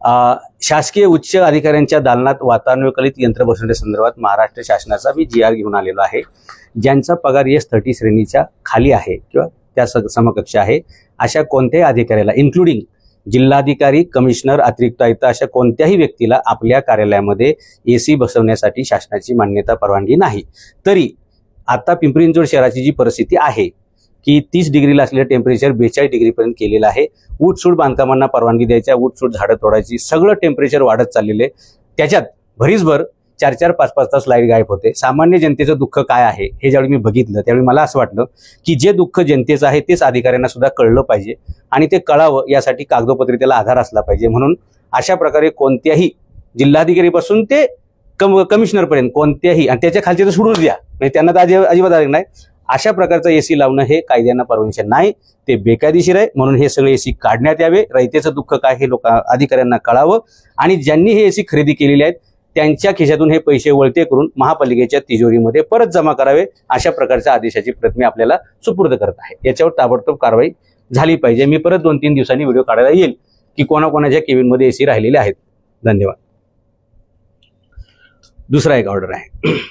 शासकीय उच्च अधिकाऱ्यांच्या दालनात वातानुकूलित यंत्र बसवण्यासंदर्भात महाराष्ट्र शासनाचा मी GR घेऊन आलेलो आहे, ज्यांचा पगार S30 श्रेणीच्या खाली आहे किंवा त्या समकक्ष आहे अशा कोणत्याही अधिकाऱ्याला इन्क्लुडिंग जिल्हाधिकारी, कमिशनर, अतिरिक्त आयुक्त अशा कोणत्याही व्यक्तीला आपल्या कार्यालयामध्ये AC बसवण्यासाठी शासनाची मान्यता परवानगी नाही। तरी आता पिंपरी चिंचवड शहराची जी परिस्थिती आहे की 30 डिग्रीला असलेलं टेम्परेचर 42 डिग्रीपर्यंत केलेलं आहे। उठसूट बांधकामांना परवानगी द्यायच्या, उठसूट झाडं तोडायची, सगळं टेम्परेचर वाढत चाललेले, त्याच्यात भरीसभर 4-4, 5-5 तास लाईट गायब होते। सामान्य जनतेचं दुःख काय आहे हे ज्यावेळी मी बघितलं त्यावेळी मला असं वाटलं की जे दुःख जनतेचं आहे तेच अधिकाऱ्यांना सुद्धा कळलं पाहिजे आणि ते कळावं यासाठी कागदोपत्री त्याला आधार असला पाहिजे। म्हणून अशा प्रकारे कोणत्याही जिल्हाधिकारीपासून ते कमिशनरपर्यंत कोणत्याही, आणि त्याच्या खालचे तर सोडून द्या, म्हणजे त्यांना तर अजिबात अधिकार नाही, अशा प्रकारचं AC लावणं हे कायद्यांना परमिशन नाही, ते बेकायदेशीर आहे। म्हणून हे सगळे AC काढण्यात यावे, रयतेचं दुःख काय हे अधिकाऱ्यांना कळावं आणि ज्यांनी हे AC खरेदी केलेले आहेत त्यांच्या खिशातून हे पैसे वळते करून महापालिकेच्या तिजोरीमध्ये परत जमा करावे, अशा प्रकारच्या आदेशाची प्रत मी आपल्याला सुपूर्द करत आहे। याच्यावर ताबडतोब कारवाई झाली पाहिजे। मी परत 2-3 दिवसांनी व्हिडिओ काढायला येईल की कोणाकोणाच्या केबिनमध्ये AC राहिलेले आहेत। धन्यवाद। दुसरा एक ऑर्डर आहे